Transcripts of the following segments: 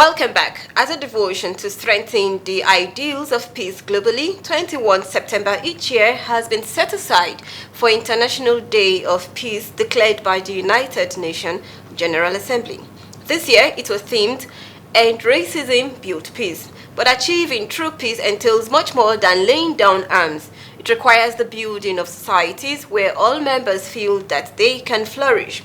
Welcome back. As a devotion to strengthen the ideals of peace globally, 21 September each year has been set aside for International Day of Peace declared by the United Nations General Assembly. This year it was themed End Racism, Build Peace. But achieving true peace entails much more than laying down arms. It requires the building of societies where all members feel that they can flourish.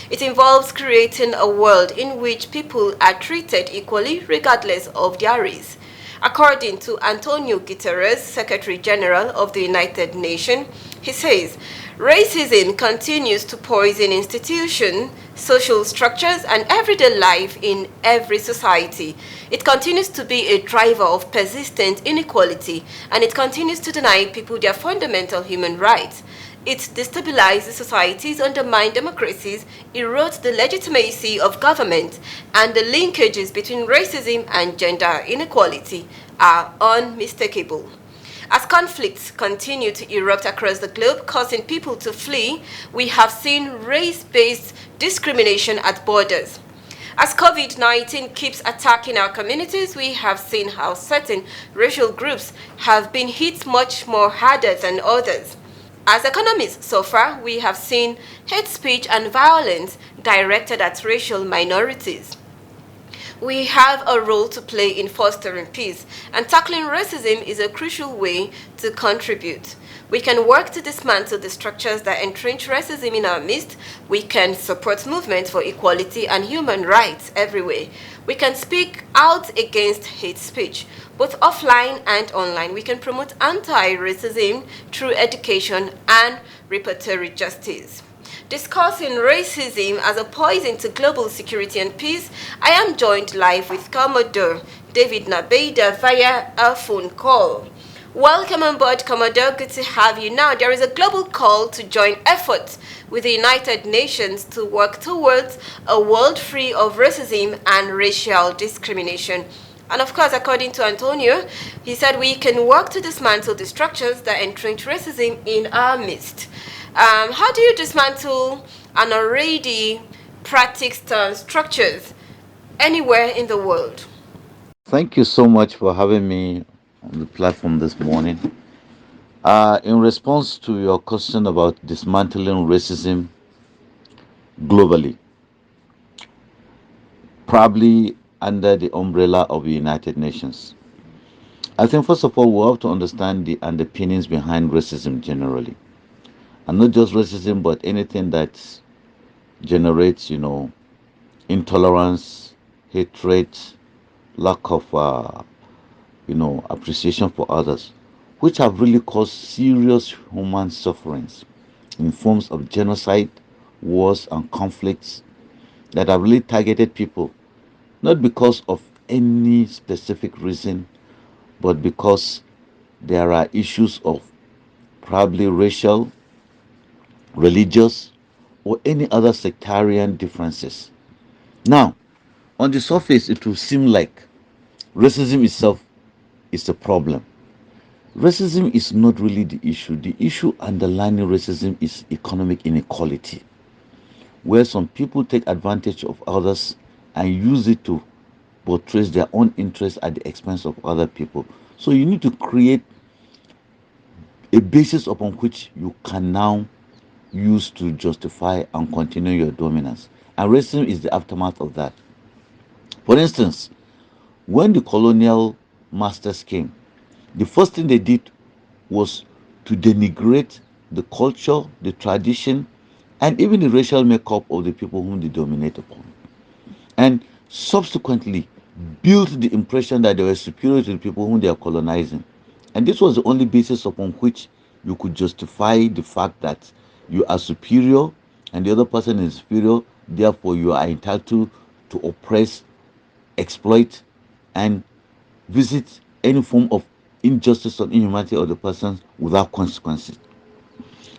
It involves creating a world in which people are treated equally regardless of their race. According to Antonio Guterres, Secretary General of the United Nations, he says, racism continues to poison institutions, social structures, and everyday life in every society. It continues to be a driver of persistent inequality, and it continues to deny people their fundamental human rights. It destabilizes societies, undermines democracies, erodes the legitimacy of government, and the linkages between racism and gender inequality are unmistakable. As conflicts continue to erupt across the globe, causing people to flee, we have seen race-based discrimination at borders. As COVID-19 keeps attacking our communities, we have seen how certain racial groups have been hit much more harder than others. As economies suffer, we have seen hate speech and violence directed at racial minorities. We have a role to play in fostering peace, and tackling racism is a crucial way to contribute. We can work to dismantle the structures that entrench racism in our midst. We can support movements for equality and human rights everywhere. We can speak out against hate speech, both offline and online. We can promote anti-racism through education and reparatory justice. Discussing racism as a poison to global security and peace, I am joined live with Commodore David Nabeda via a phone call. Welcome on board, Commodore. Good to have you. Now, there is a global call to join efforts with the United Nations to work towards a world free of racism and racial discrimination. And of course, according to Antonio, he said we can work to dismantle the structures that entrench racism in our midst. How do you dismantle an already practiced structures anywhere in the world? Thank you so much for having me on the platform this morning. In response to your question about dismantling racism globally, probably under the umbrella of the United Nations, I think first of all we have to understand the underpinnings behind racism generally, and not just racism, but anything that generates, intolerance, hatred, lack of appreciation for others, which have really caused serious human sufferings in forms of genocide, wars, and conflicts that have really targeted people, not because of any specific reason, but because there are issues of probably racial, religious, or any other sectarian differences. Now, on the surface, it will seem like racism itself is a problem. Racism is not really the issue. The issue underlying racism is economic inequality, where some people take advantage of others and use it to portray their own interests at the expense of other people. So you need to create a basis upon which you can now use to justify and continue your dominance. And racism is the aftermath of that. For instance, when the colonial masters came, the first thing they did was to denigrate the culture, the tradition, and even the racial makeup of the people whom they dominate upon. And subsequently built the impression that they were superior to the people whom they are colonizing. And this was the only basis upon which you could justify the fact that you are superior and the other person is inferior, therefore you are entitled to oppress, exploit, and visit any form of injustice or inhumanity of the person without consequences.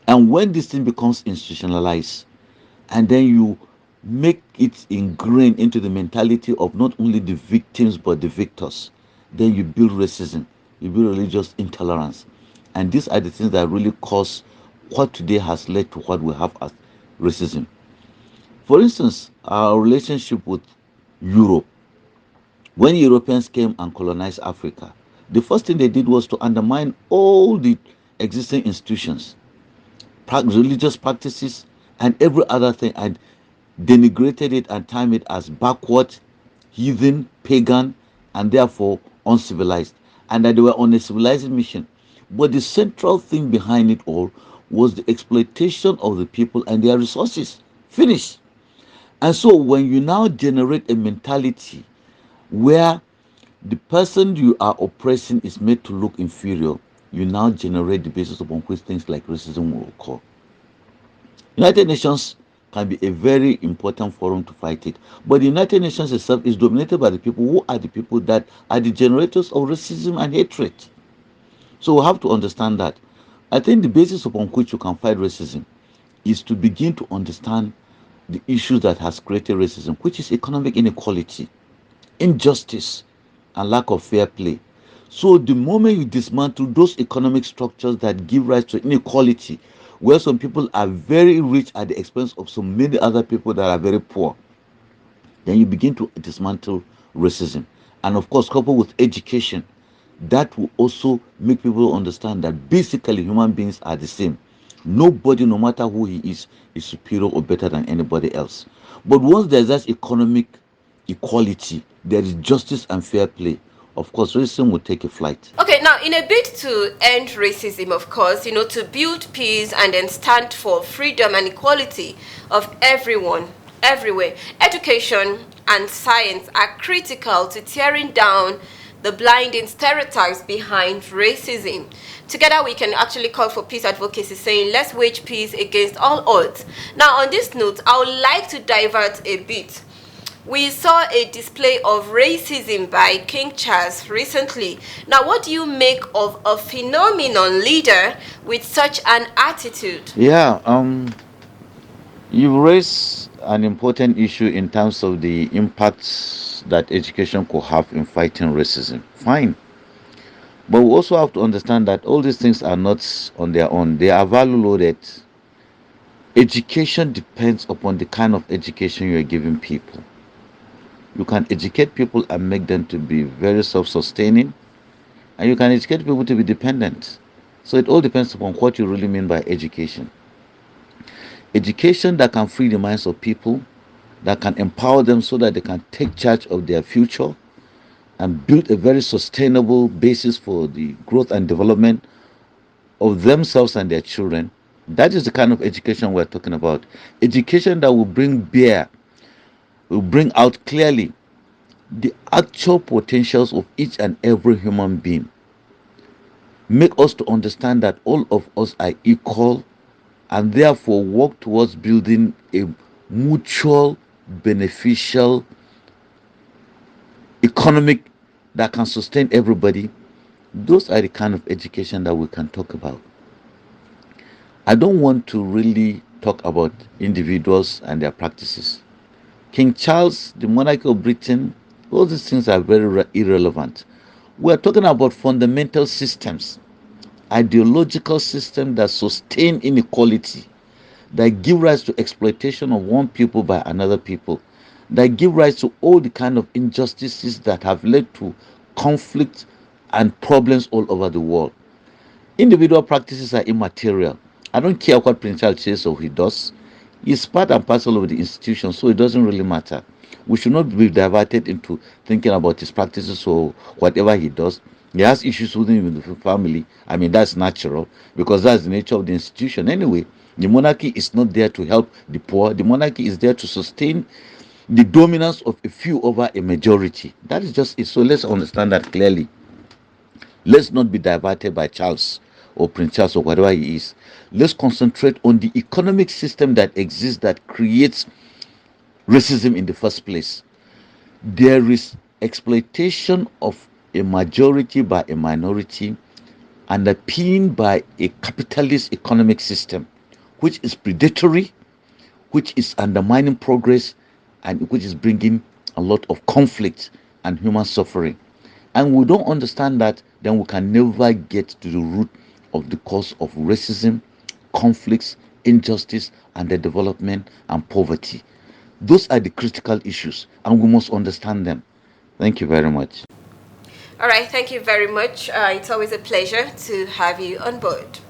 And when this thing becomes institutionalized, and then you make it ingrained into the mentality of not only the victims but the victors, then you build racism, you build religious intolerance. And these are the things that really cause what today has led to what we have as racism. For instance, our relationship with Europe When Europeans came and colonized Africa, the first thing they did was to undermine all the existing institutions, religious practices, and every other thing, and denigrated it and termed it as backward, heathen, pagan, and therefore uncivilized, and that they were on a civilizing mission. But the central thing behind it all was the exploitation of the people and their resources. Finish. And so when you now generate a mentality where the person you are oppressing is made to look inferior, you now generate the basis upon which things like racism will occur. United Nations can be a very important forum to fight it, but the United Nations itself is dominated by the people who are the people that are the generators of racism and hatred. So we have to understand that. I think the basis upon which you can fight racism is to begin to understand the issues that has created racism, which is economic inequality, injustice, and lack of fair play. So the moment you dismantle those economic structures that give rise to inequality, where some people are very rich at the expense of so many other people that are very poor, then you begin to dismantle racism. And of course, coupled with education, that will also make people understand that basically human beings are the same. Nobody, no matter who he is superior or better than anybody else. But once there's that economic equality, there is justice and fair play. Of course, racism will take a flight. Okay, now in a bid to end racism, of course, to build peace and then stand for freedom and equality of everyone, everywhere, education and science are critical to tearing down the blinding stereotypes behind racism. Together, we can actually call for peace advocacy, saying let's wage peace against all odds. Now, on this note, I would like to divert a bit. We saw a display of racism by King Charles recently. Now, what do you make of a phenomenon leader with such an attitude? Yeah, you raise an important issue in terms of the impacts that education could have in fighting racism. Fine. But we also have to understand that all these things are not on their own. They are value loaded. Education depends upon the kind of education you are giving people. You can educate people and make them to be very self-sustaining, and you can educate people to be dependent. So it all depends upon what you really mean by education. Education that can free the minds of people, that can empower them so that they can take charge of their future and build a very sustainable basis for the growth and development of themselves and their children. That is the kind of education we're talking about. Education that will bring out clearly the actual potentials of each and every human being. Make us to understand that all of us are equal and therefore work towards building a mutual, beneficial, economic that can sustain everybody. Those are the kind of education that we can talk about. I don't want to really talk about individuals and their practices. King Charles, the monarchy of Britain, all these things are very irrelevant. We're talking about fundamental systems, ideological systems that sustain inequality, that give rise to exploitation of one people by another people, that give rise to all the kind of injustices that have led to conflict and problems all over the world. Individual practices are immaterial. I don't care what Prince Charles says or he does. He's part and parcel of the institution, so it doesn't really matter. We should not be diverted into thinking about his practices or whatever he does. He has issues within the family. I mean, that's natural because that's the nature of the institution. Anyway, the monarchy is not there to help the poor. The monarchy is there to sustain the dominance of a few over a majority. That is just it. So let's understand that clearly. Let's not be diverted by Charles or Prince Charles or whatever he is. Let's concentrate on the economic system that exists that creates racism in the first place. There is exploitation of a majority by a minority underpinned by a capitalist economic system, which is predatory, which is undermining progress, and which is bringing a lot of conflict and human suffering. And we don't understand that, then we can never get to the root of the cause of racism, conflicts, injustice, and the development and poverty. Those are the critical issues, and we must understand them. Thank you very much. All right, thank you very much. It's always a pleasure to have you on board.